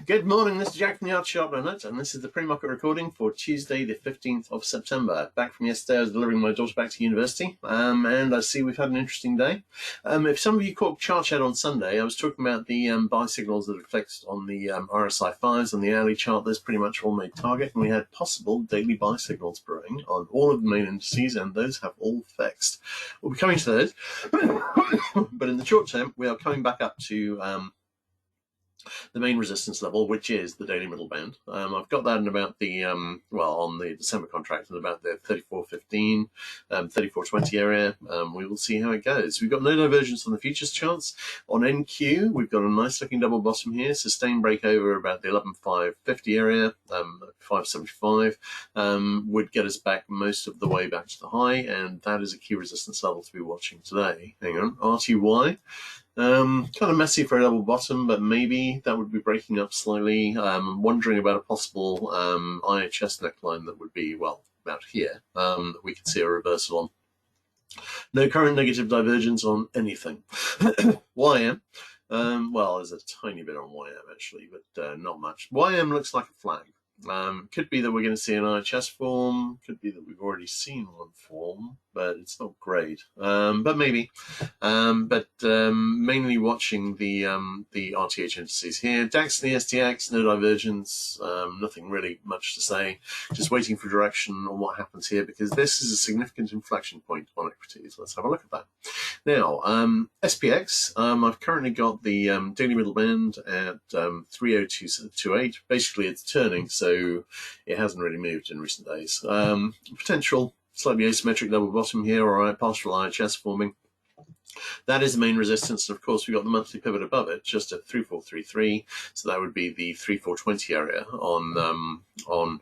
Good morning, this is Jack from the Art Sharp Donut, and this is the pre-market recording for Tuesday, the 15th of September. Back from yesterday, I was delivering my daughter back to university, and I see we've had an interesting day. If some of you caught Chart Chat on Sunday, I was talking about the buy signals that are flexed on the RSI 5s on the hourly chart. Those pretty much all made target, and we had possible daily buy signals brewing on all of the main indices, and those have all flexed. We'll be coming to those, but in the short term, we are coming back up to the main resistance level, which is the daily middle band. I've got that in about the, on the December contract, at about the 34.15, 34.20 area. We will see how it goes. We've got no divergence on the futures charts. On NQ, we've got a nice looking double bottom here, sustained break over about the 11.550 area, 575, would get us back most of the way back to the high, and that is a key resistance level to be watching today. Hang on, RTY. Kind of messy for a double bottom, but maybe that would be breaking up slightly. Wondering about a possible IHS neckline that would be, well, about here, that we could see a reversal on. No current negative divergence on anything. YM, well, there's a tiny bit on YM actually, but not much. YM looks like a flag. Could be that we're going to see an IHS form, could be that we've already seen one form, but it's not great. But maybe. Mainly watching the RTH indices here. DAX and the SDX, no divergence, nothing really much to say. Just waiting for direction on what happens here, because this is a significant inflection point on equities. Let's have a look at that. Now, SPX, I've currently got the daily middle band at 302.28. Basically, it's turning, so it hasn't really moved in recent days. Potential slightly asymmetric double bottom here, all right, partial IHS forming. That is the main resistance, and of course we've got the monthly pivot above it, just at 3433. So that would be the 3420 area on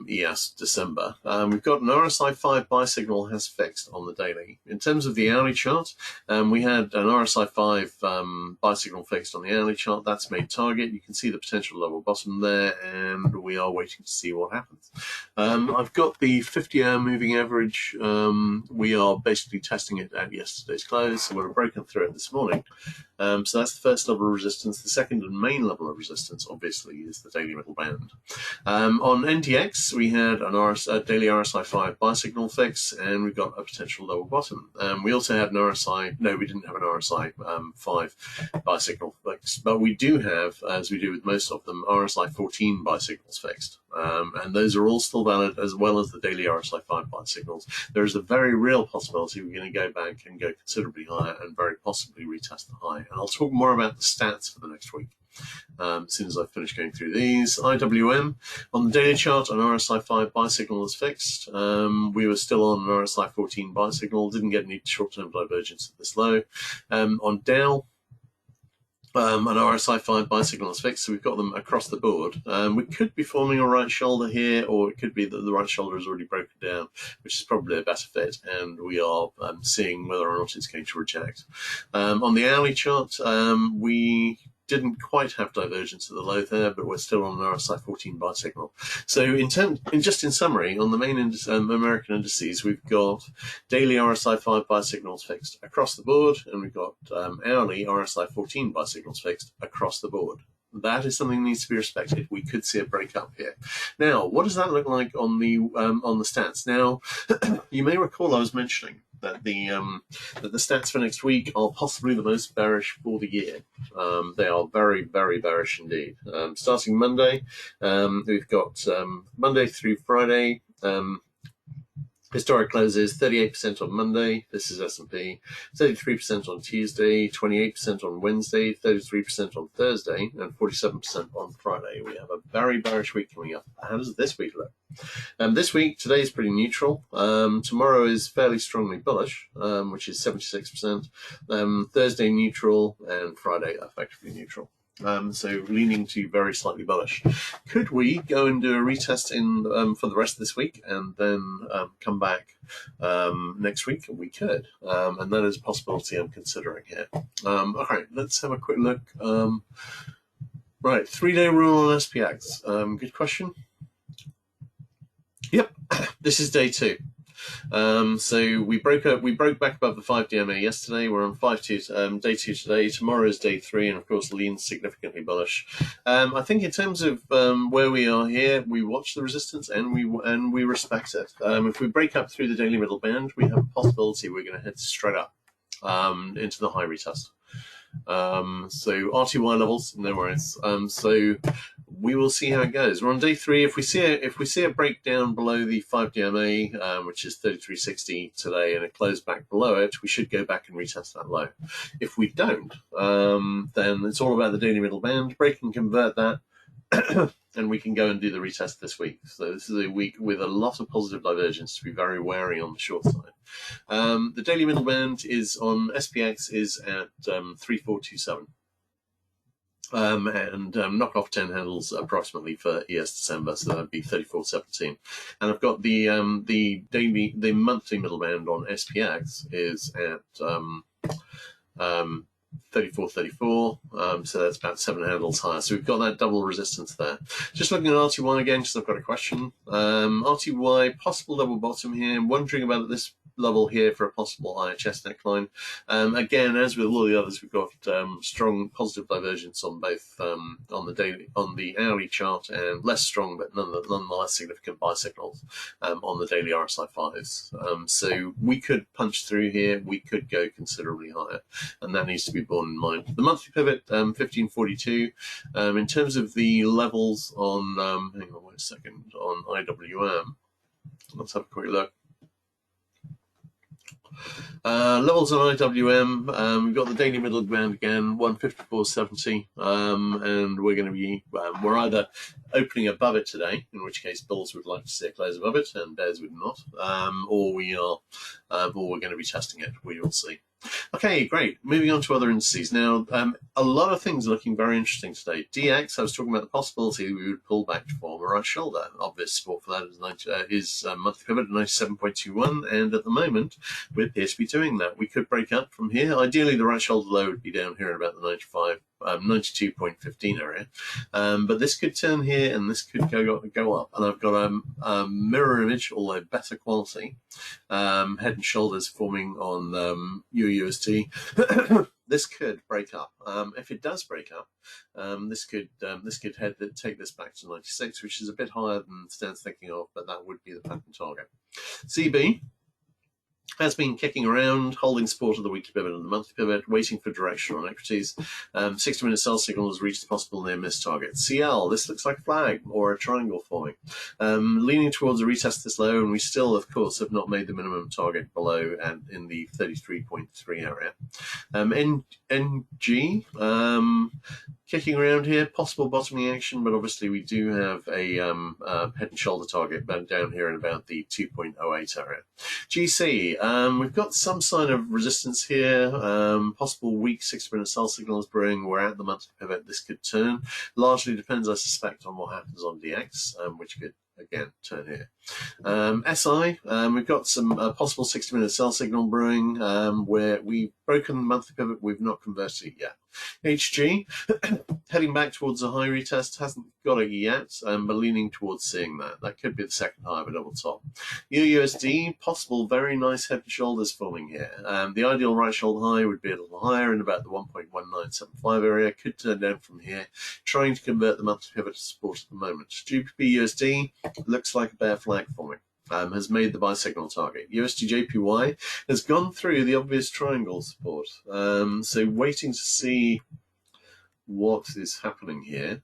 ES December. We've got an RSI 5 buy signal has fixed on the daily. In terms of the hourly chart, we had an RSI 5 buy signal fixed on the hourly chart. That's made target. You can see the potential level bottom there, and we are waiting to see what happens. I've got the 50-hour moving average. We are basically testing it at yesterday's close, so we've broken through it this morning. So that's the first level of resistance. The second and main level of resistance, obviously, is the daily middle band. On NDX, we had a daily RSI 5 buy signal fix, and we've got a potential lower bottom. We also had an RSI, no, we didn't have an RSI 5 buy signal fix, but we do have, as we do with most of them, RSI 14 buy signals fixed. And those are all still valid, as well as the daily RSI 5 buy signals. There is a very real possibility we're going to go back and go considerably higher and very possibly retest the high. And I'll talk more about the stats for the next week as soon as I've finished going through these. IWM, on the daily chart, an RSI 5 buy signal is fixed. We were still on an RSI 14 buy signal, didn't get any short-term divergence at this low. On Dow, an RSI 5 buy signal is fixed, so we've got them across the board. We could be forming a right shoulder here, or it could be that the right shoulder is already broken down, which is probably a better fit, and we are seeing whether or not it's going to reject. On the hourly chart, we didn't quite have divergence at the low there, but we're still on an RSI 14 buy signal. So just in summary, on the main American indices, we've got daily RSI 5 buy signals fixed across the board, and we've got hourly RSI 14 buy signals fixed across the board. That is something that needs to be respected. We could see a break up here. Now, what does that look like on the stats? Now, you may recall I was mentioning that the stats for next week are possibly the most bearish for the year. They are very, very bearish indeed. Starting Monday, we've got Monday through Friday. Historic closes 38% on Monday. This is S&P. 33% on Tuesday, 28% on Wednesday, 33% on Thursday, and 47% on Friday. We have a very bearish week coming up. How does this week look? This week, today is pretty neutral. Tomorrow is fairly strongly bullish, which is 76%. Thursday neutral, and Friday effectively neutral. So leaning to very slightly bullish. Could we go and do a retest for the rest of this week and then come back next week? We could, and that is a possibility I'm considering here. All right, let's have a quick look. Right, 3-day rule on SPX. Good question. Yep, this is day 2. So we broke back above the 5 DMA yesterday. We're on day 2 today. Tomorrow is day 3, and of course lean's significantly bullish. I think in terms of where we are here, we watch the resistance and we respect it. If we break up through the daily middle band, we have a possibility we're going to head straight up into the high retest. So RTY levels, no worries. So we will see how it goes. We're on day 3. If we see a breakdown below the 5 DMA, which is 33.60 today, and it closed back below it, we should go back and retest that low. If we don't, then it's all about the daily middle band. Break and convert that. And we can go and do the retest this week. So this is a week with a lot of positive divergence to be very wary on the short side. The daily middle band is on SPX is at 3427. And knock off 10 handles approximately for ES December, so that'd be 34.17. And I've got the monthly middle band on SPX is at 34.34, so that's about 7 handles higher. So we've got that double resistance there. Just looking at RTY again, because I've got a question. RTY, possible double bottom here. I'm wondering about this level here for a possible IHS neckline. Again, as with all the others, we've got strong positive divergence on both on the hourly chart, and less strong but nonetheless significant buy signals on the daily RSI 5s. So we could punch through here, we could go considerably higher, and that needs to be borne in mind. The monthly pivot 1542. In terms of the levels on hang on 1 second, on IWM, let's have a quick look. Levels on IWM, we've got the daily middle band again, 154.70, and we're going to be, we're either opening above it today, in which case bulls would like to see a close above it and bears would not, or we're going to be testing it. We will see. Okay, great. Moving on to other indices now. A lot of things are looking very interesting today. DX, I was talking about the possibility we would pull back to form a right shoulder. Obvious support for that is monthly pivot at 97.21, and at the moment we appear to be doing that. We could break up from here. Ideally, the right shoulder low would be down here at about the 92.15 area, but this could turn here and this could go up. And I've got a mirror image, although better quality, head and shoulders forming on UUSD. This could break up. If it does break up, this could take this back to 96, which is a bit higher than Stan's thinking of, but that would be the pattern target. CB has been kicking around, holding support of the weekly pivot and the monthly pivot, waiting for direction on equities. 60-minute sell signal has reached the possible near miss target. CL, this looks like a flag or a triangle forming. Leaning towards a retest of this low, and we still, of course, have not made the minimum target below and in the 33.3 area. NG, kicking around here, possible bottoming action, but obviously we do have a head and shoulder target down here in about the 2.08 area. GC, we've got some sign of resistance here, possible weak 60-minute sell signals brewing. We're at the monthly pivot. This could turn. Largely depends, I suspect, on what happens on DX, which could again turn here. SI, we've got some possible 60-minute sell signal brewing, where we've broken the monthly pivot, we've not converted it yet. HG, heading back towards a high retest, hasn't got it yet, but leaning towards seeing that. That could be the second high of a double top. UUSD, possible very nice head and shoulders forming here. The ideal right shoulder high would be a little higher in about the 1.1975 area, could turn down from here, trying to convert the monthly pivot to support at the moment. GBP USD looks like a bear flag forming. Has made the buy signal target. USD JPY has gone through the obvious triangle support. So waiting to see what is happening here.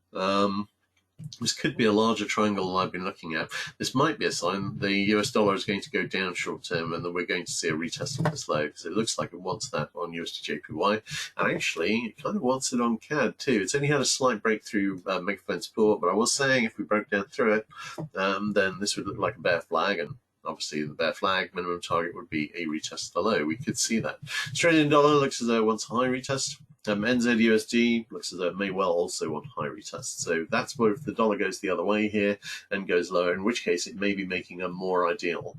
This could be a larger triangle than I've been looking at. This might be a sign the US dollar is going to go down short term, and then we're going to see a retest of this low, because it looks like it wants that on USD JPY. And actually, it kind of wants it on CAD too. It's only had a slight breakthrough megaphone support, but I was saying if we broke down through it, then this would look like a bear flag, and obviously the bear flag minimum target would be a retest of the low. We could see that. Australian dollar looks as though it wants a high retest. NZUSD looks as though it may well also want high retest. So that's where if the dollar goes the other way here and goes lower, in which case it may be making a more ideal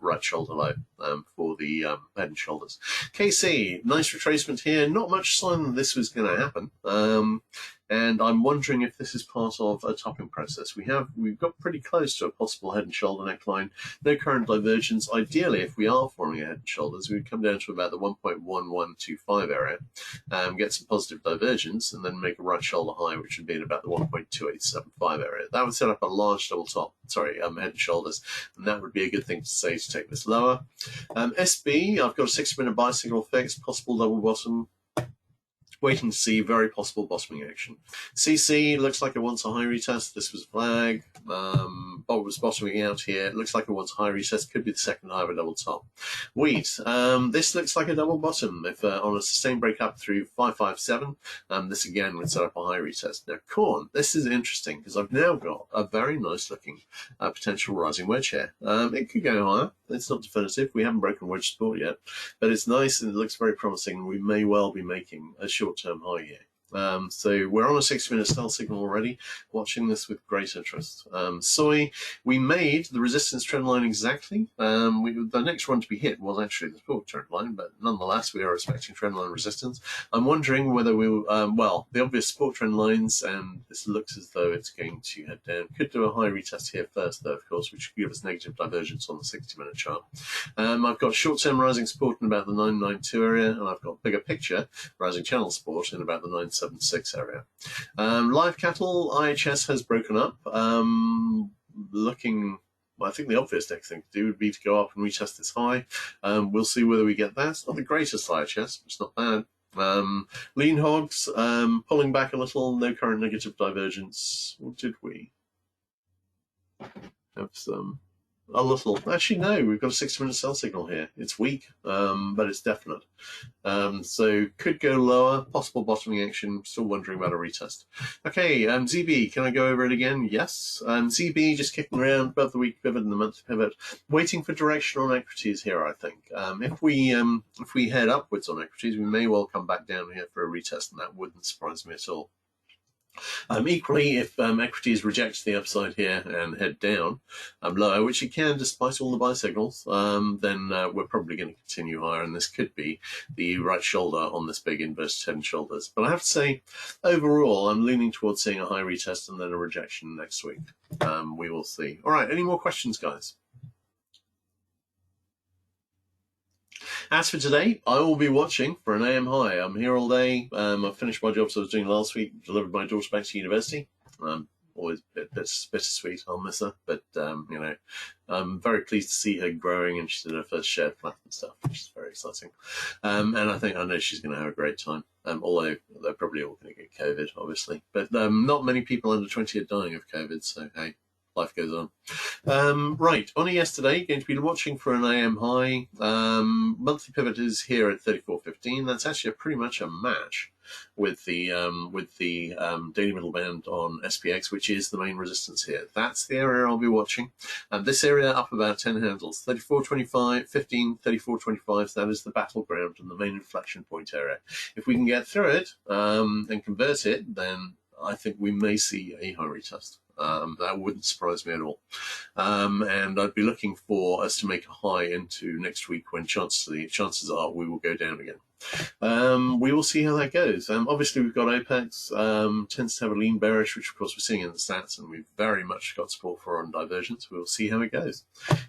right shoulder low for the head and shoulders. KC, nice retracement here. Not much sign that this was going to happen. and I'm wondering if this is part of a topping process. We've got pretty close to a possible head and shoulder neckline. No current divergence. Ideally, if we are forming a head and shoulders, we'd come down to about the 1.1125 area, get some positive divergence, and then make a right shoulder high, which would be in about the 1.2875 area. That would set up a large double top, head and shoulders, and that would be a good thing to say to take this lower. SB, I've got a 6-minute buy signal fixed, possible double bottom. Waiting to see very possible bottoming action. CC looks like it wants a high retest. This was a flag. Bob was bottoming out here. It looks like it wants a high retest. Could be the second high of a double top. Wheat. This looks like a double bottom. If on a sustained break up through 557, this again would set up a high retest. Now corn. This is interesting because I've now got a very nice looking potential rising wedge here. It could go higher. It's not definitive. We haven't broken wedge support yet, but it's nice and it looks very promising. We may well be making a short-term high here. So we're on a 6-minute sell signal already, watching this with great interest. Soy, we made the resistance trend line exactly. The next one to be hit was actually the support trend line, but nonetheless, we are expecting trend line resistance. I'm wondering whether we'll, the obvious support trend lines, and this looks as though it's going to head down. Could do a high retest here first, though, of course, which could give us negative divergence on the 60-minute chart. I've got short-term rising support in about the 992 area, and I've got bigger picture rising channel support in about the 976 area. Live cattle, IHS has broken up. I think the obvious next thing to do would be to go up and retest this high. We'll see whether we get that. It's not the greatest IHS, but it's not bad. Lean hogs, pulling back a little, no current negative divergence. Or did we have some? A little. Actually, no, we've got a 60-minute sell signal here. It's weak, but it's definite. So could go lower, possible bottoming action. Still wondering about a retest. Okay, ZB, can I go over it again? Yes. ZB just kicking around above the week pivot and the monthly pivot, waiting for direction on equities here, I think. If we head upwards on equities, we may well come back down here for a retest, and that wouldn't surprise me at all. Equally, if equities reject the upside here and head down lower, which it can despite all the buy signals, then we're probably going to continue higher, and this could be the right shoulder on this big inverted head and shoulders. But I have to say, overall, I'm leaning towards seeing a high retest and then a rejection next week. We will see. All right, any more questions, guys? As for today, I will be watching for an AM high. I'm here all day. I've finished my jobs I was doing last week, delivered my daughter back to university. Always a bit bittersweet, I'll miss her, but I'm very pleased to see her growing, and she did her first shared flat and stuff, which is very exciting. And I know she's going to have a great time. Although they're probably all going to get COVID, obviously, but not many people under 20 are dying of COVID, so hey. Life goes on. Right, on yesterday, going to be watching for an AM high. Monthly pivot is here at 34.15. That's actually pretty much a match with the daily middle band on SPX, which is the main resistance here. That's the area I'll be watching. And this area up about 10 handles, 34.25, 15, 34.25. So that is the battleground and the main inflection point area. If we can get through it and convert it, then I think we may see a high retest. That wouldn't surprise me at all. And I'd be looking for us to make a high into next week when chances are we will go down again. We will see how that goes. Obviously, we've got OPEX, tends to have a lean bearish, which of course we're seeing in the stats, and we've very much got support for on divergence. We'll see how it goes.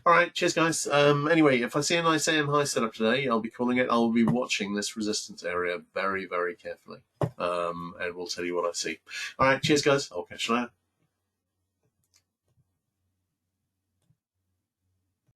All right, cheers, guys. Anyway, if I see a nice AM high set up today, I'll be calling it. I'll be watching this resistance area very, very carefully, and we'll tell you what I see. All right, cheers, guys. I'll catch you later.